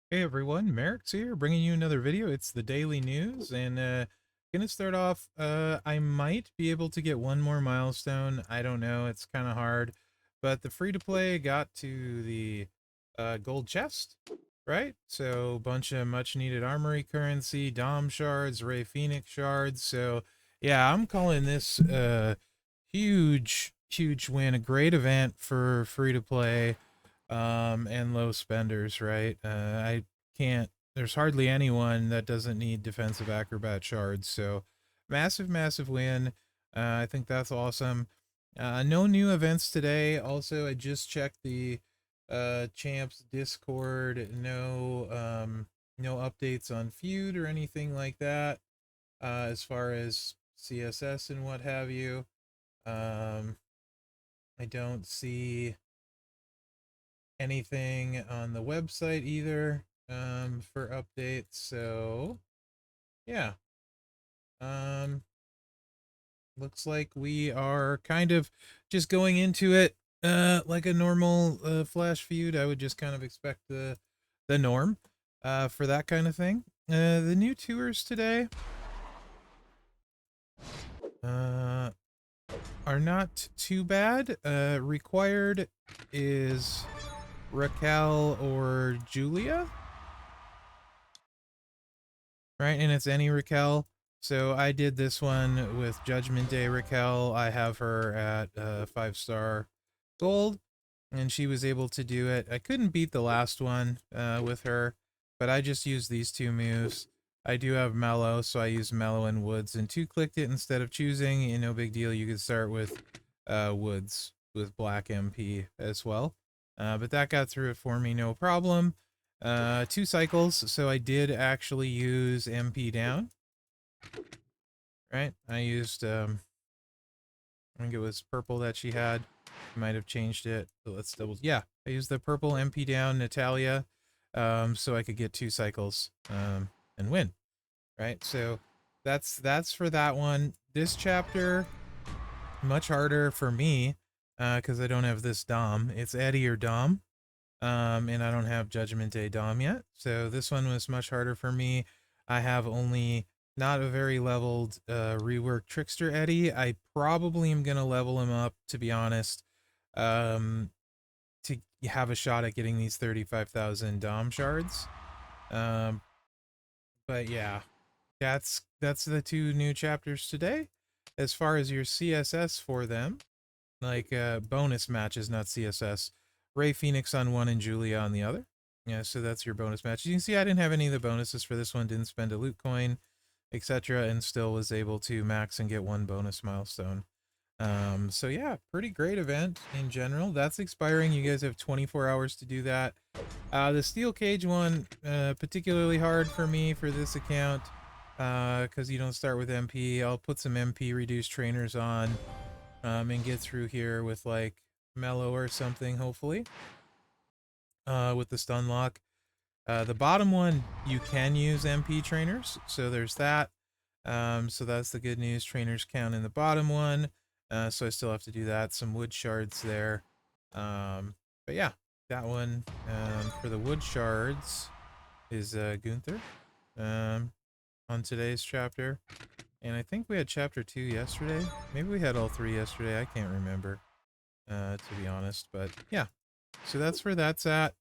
Hey everyone, Mherex here, bringing you another video. It's the daily news, and gonna start off. I might be able to get one more milestone. I don't know. It's kind of hard, but the free to play got to the gold chest, right? So bunch of much needed armory currency, Dom shards, Ray Phoenix shards. So yeah, I'm calling this huge win, a great event for free to play and low spenders, right? I can't, there's hardly anyone that doesn't need defensive acrobat shards. So massive win. I think that's awesome. No new events today. Also, I just checked the champs Discord. No updates on Feud or anything like that. As far as CSS and what have you. I don't see anything on the website either for updates. So yeah, um, looks like we are kind of just going into it like a normal Flash feud. I would just kind of expect the norm for that kind of thing. The new tours today uh, are not too bad. Required is Raquel or Julia, right? And it's any Raquel. So I did this one with Judgment Day Raquel. I have her at 5-star gold, and she was able to do it. I couldn't beat the last one with her, but I just used these two moves. I do have Mellow, so I used Mellow and Woods, and two-clicked it instead of choosing. No big deal. You could start with Woods with Black MP as well. But that got through it for me, no problem. 2 cycles, so I did actually use MP down, right? I used, I think it was purple that she had. Might have changed it, but let's double, yeah, I used the purple MP down Natalia, so I could get 2 cycles, and win, right? So that's for that one. This chapter, much harder for me, because I don't have this Dom. It's Eddie or Dom. And I don't have Judgment Day Dom yet. So this one was much harder for me. I have only not a very leveled rework Trickster Eddie. I probably am going to level him up, to be honest, um, to have a shot at getting these 35,000 Dom shards. Um, but yeah, that's the 2 new chapters today. As far as your CSS for them, like bonus matches, not CSS. Ray Phoenix on one and Julia on the other. Yeah, so that's your bonus match. You can see I didn't have any of the bonuses for this one, didn't spend a loot coin, etc., and still was able to max and get 1 bonus milestone. So yeah, pretty great event in general. That's expiring. You guys have 24 hours to do that. The steel cage one, particularly hard for me for this account, because you don't start with MP. I'll put some MP reduced trainers on, and get through here with like Mellow or something, hopefully, with the stun lock. The bottom one, you can use MP trainers, so there's that. So that's the good news. Trainers count in the bottom one, so I still have to do that. Some wood shards there. But yeah, that one for the wood shards is Gunther on today's chapter. And I think we had chapter 2 yesterday. Maybe we had all 3 yesterday. I can't remember, to be honest. But yeah, so that's where that's at.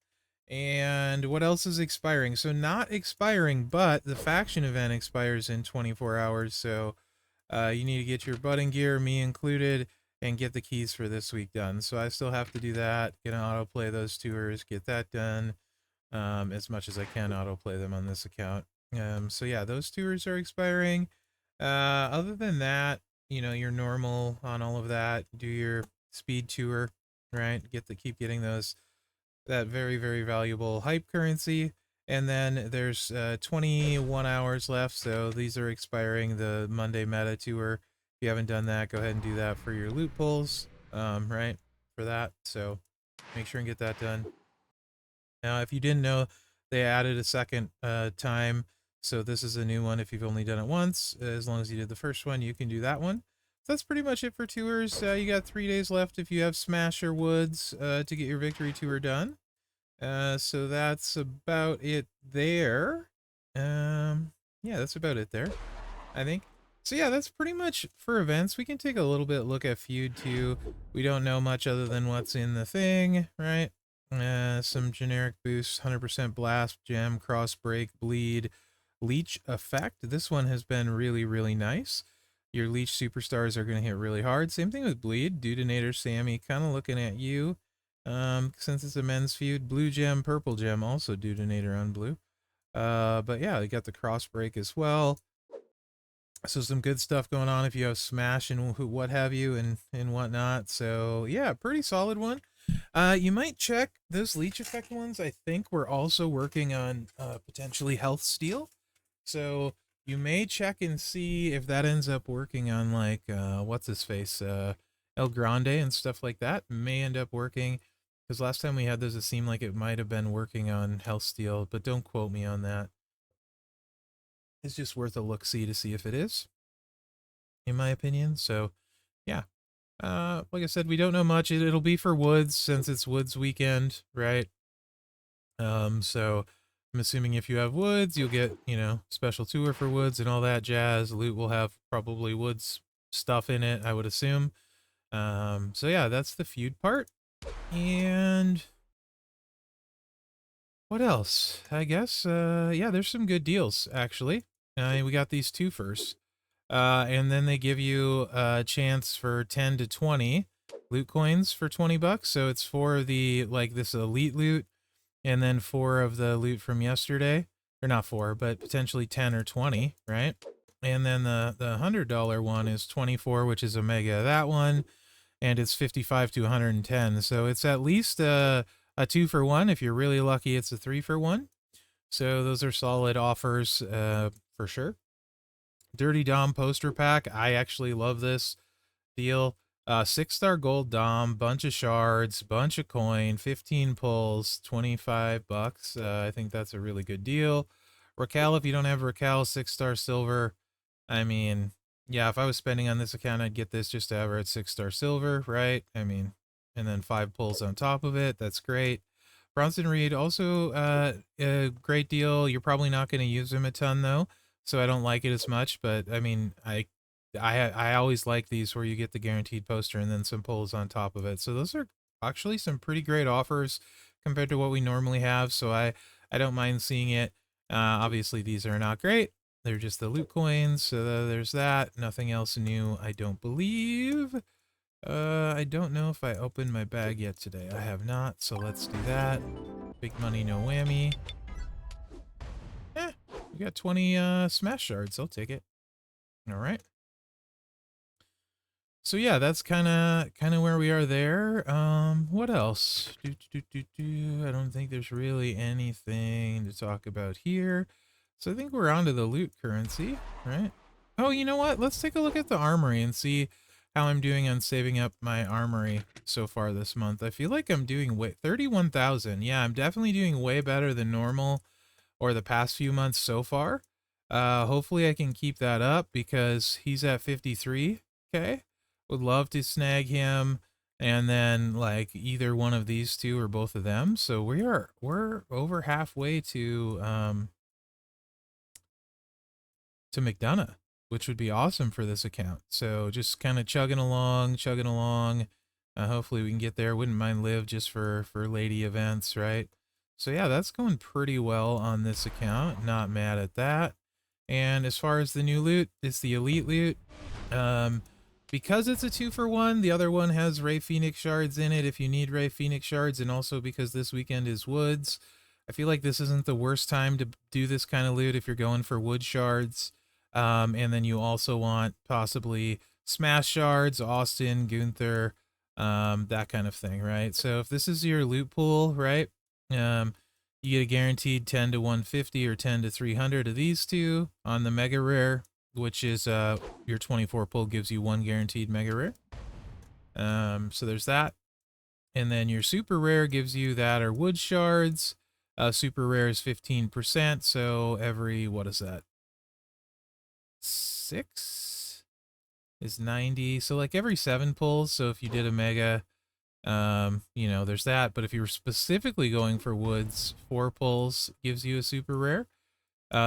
And what else is expiring? So not expiring, but the faction event expires in 24 hours. So you need to get your button gear, me included, and get the keys for this week done. So I still have to do that, get an autoplay those tours, get that done, as much as I can autoplay them on this account. So yeah, those tours are expiring. Other than that, you're normal on all of that. Do your speed tour, right? Keep getting that very valuable hype currency. And then there's 21 hours left, so these are expiring. The Monday meta tour. If you haven't done that, go ahead and do that for your loot pulls, right? For that, so make sure and get that done. Now, if you didn't know, they added a second time, so this is a new one. If you've only done it once, as long as you did the first one, you can do that one. So that's pretty much it for tours. You got 3 days left if you have Smash or Woods to get your victory tour done. So that's about it there. Yeah, that's about it there, I think. So yeah, that's pretty much for events. We can take a little bit look at Feud too. We don't know much other than what's in the thing, right? Some generic boosts, 100% blast, gem, cross break, bleed, leech effect. This one has been really, really nice. Your leech superstars are going to hit really hard. Same thing with bleed. Detonator Sammy, kind of looking at you. Since it's a men's feud, blue gem, purple gem, also detonator on blue. But yeah, you got the cross break as well. So some good stuff going on if you have smash and what have you and whatnot. So yeah, pretty solid one. You might check those leech effect ones. I think we're also working on potentially health steal. So you may check and see if that ends up working on like what's his face, El Grande and stuff like that. May end up working because last time we had those, it seemed like it might have been working on health steal, but don't quote me on that. It's just worth a look see to see if it is, in my opinion. So yeah. Like I said, we don't know much. It'll be for Woods since it's Woods weekend, right? So I'm assuming if you have Woods, you'll get, you know, special tour for Woods and all that jazz. Loot will have probably Woods stuff in it, I would assume. So yeah, that's the feud part. And what else? I guess, yeah, there's some good deals, actually. We got these two first. And then they give you a chance for 10 to 20 loot coins for 20 bucks. So it's 4 of the, like, this elite loot, and then 4 of the loot from yesterday. Or not 4, but potentially 10 or 20, right? And then the $100 one is 24, which is a mega that one, and it's 55 to 110. So it's at least a 2 for 1. If you're really lucky, it's a 3 for 1. So those are solid offers for sure. Dirty Dom poster pack. I actually love this deal. 6-star gold Dom, bunch of shards, bunch of coin, 15 pulls, 25 bucks. I think that's a really good deal. Raquel, if you don't have Raquel, 6-star silver. I mean, yeah, if I was spending on this account, I'd get this just to have her at 6-star silver, right? I mean, and then 5 pulls on top of it. That's great. Bronson Reed, also a great deal. You're probably not going to use him a ton, though, so I don't like it as much. But, I mean, I always like these where you get the guaranteed poster and then some pulls on top of it. So those are actually some pretty great offers compared to what we normally have. So I don't mind seeing it. Obviously, these are not great. They're just the loot coins. So there's that. Nothing else new, I don't believe. I don't know if I opened my bag yet today. I have not, so let's do that. Big money, no whammy. We got 20 smash shards. I'll take it. All right. So yeah, that's kind of where we are there. What else? I don't think there's really anything to talk about here. So I think we're on to the loot currency, right? Oh, you know what? Let's take a look at the armory and see how I'm doing on saving up my armory so far this month. I feel like I'm doing 31,000. Yeah, I'm definitely doing way better than normal or the past few months so far. Hopefully I can keep that up because he's at 53. Okay. Would love to snag him and then like either one of these two or both of them. So we're over halfway to McDonough, which would be awesome for this account. So just kind of chugging along, chugging along. Hopefully we can get there. Wouldn't mind live just for lady events, right? So yeah, that's going pretty well on this account. Not mad at that. And as far as the new loot, it's the elite loot. Because it's a 2 for 1, the other one has Ray Phoenix shards in it if you need Ray Phoenix shards, and also because this weekend is Woods. I feel like this isn't the worst time to do this kind of loot if you're going for wood shards. And then you also want possibly smash shards, Austin, Gunther, that kind of thing, right? So if this is your loot pool, right, you get a guaranteed 10 to 150 or 10 to 300 of these two on the mega rare, which is your 24 pull gives you 1 guaranteed mega rare. So there's that. And then your super rare gives you that or wood shards. Super rare is 15%, so every, what is that? 6 is 90. So like every 7 pulls. So if you did a mega, You know, there's that. But if you were specifically going for woods, 4 pulls gives you a super rare.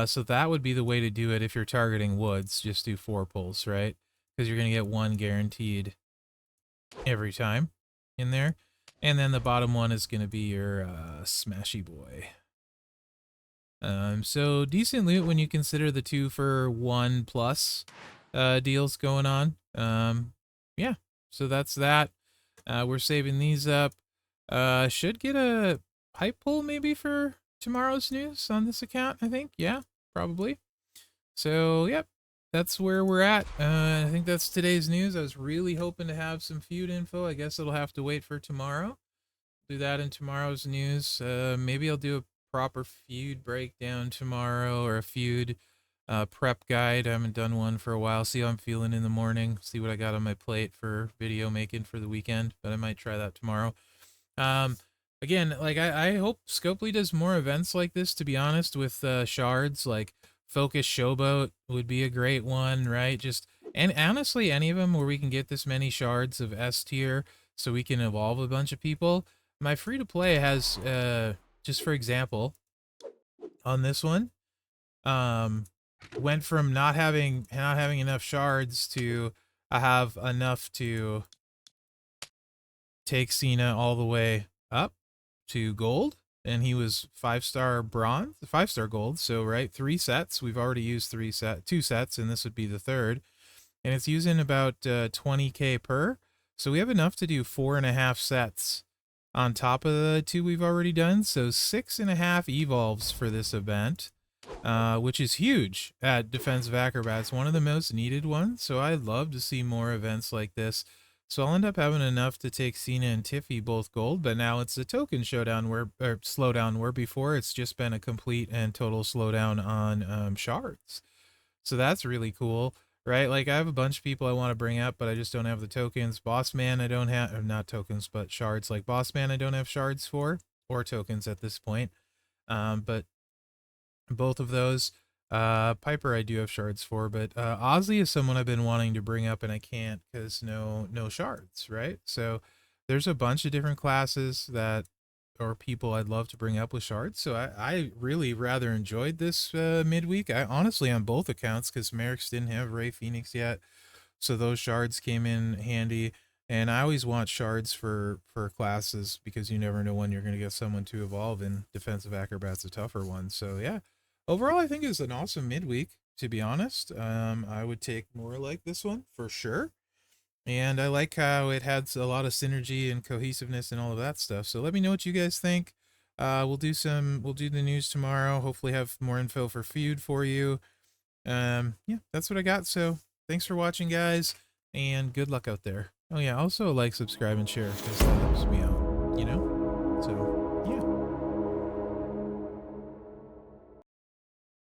So that would be the way to do it if you're targeting woods. Just do 4 pulls, right? Because you're going to get 1 guaranteed every time in there. And then the bottom one is going to be your smashy boy. So decent loot when you consider the 2 for 1 plus deals going on. Yeah, so that's that. We're saving these up. Should get a hype pull maybe for tomorrow's news on this account, I think. Yeah, probably. So, yep, that's where we're at. I think that's today's news. I was really hoping to have some Feud info. I guess it'll have to wait for tomorrow. Do that in tomorrow's news. Maybe I'll do a proper Feud breakdown tomorrow, or a Feud prep guide. I haven't done one for a while. See how I'm feeling in the morning. See what I got on my plate for video making for the weekend. But I might try that tomorrow. Again, like I hope Scopely does more events like this, to be honest, with Shards. Like Focus Showboat would be a great one, right? Just, and honestly, any of them where we can get this many shards of S tier so we can evolve a bunch of people. My free-to-play has, just for example, on this one, went from not having enough shards to I have enough to take Cena all the way up to gold, and he was 5-star bronze, 5-star gold. So right, 3 sets. We've already used 2 sets, and this would be the 3rd. And it's using about 20k per. So we have enough to do 4.5 sets on top of the 2 we've already done. So 6.5 evolves for this event, which is huge at Defensive Acrobats, one of the most needed ones. So I'd love to see more events like this. So I'll end up having enough to take Cena and Tiffy both gold, but now it's a token showdown or slowdown, where before it's just been a complete and total slowdown on shards. So that's really cool, right? Like I have a bunch of people I want to bring up, but I just don't have the tokens. Boss Man I don't have, or not tokens, but shards. Like Boss Man I don't have shards for, or tokens at this point. But both of those. Piper I do have shards for, but Ozzy is someone I've been wanting to bring up and I can't because no shards, right? So there's a bunch of different classes that, or people I'd love to bring up with shards. So I really rather enjoyed this midweek. I honestly on both accounts, because Mherex didn't have Ray Phoenix yet, so those shards came in handy. And I always want shards for classes, because you never know when you're going to get someone to evolve, and Defensive Acrobat's a tougher one. So yeah, overall I think it's an awesome midweek, to be honest. I would take more like this one for sure. And I like how it had a lot of synergy and cohesiveness and all of that stuff. So let me know what you guys think. We'll do the news tomorrow. Hopefully have more info for Feud for you. Yeah, that's what I got. So thanks for watching, guys, and good luck out there. Oh yeah, also like, subscribe, and share, because that helps me out, you know? So, yeah.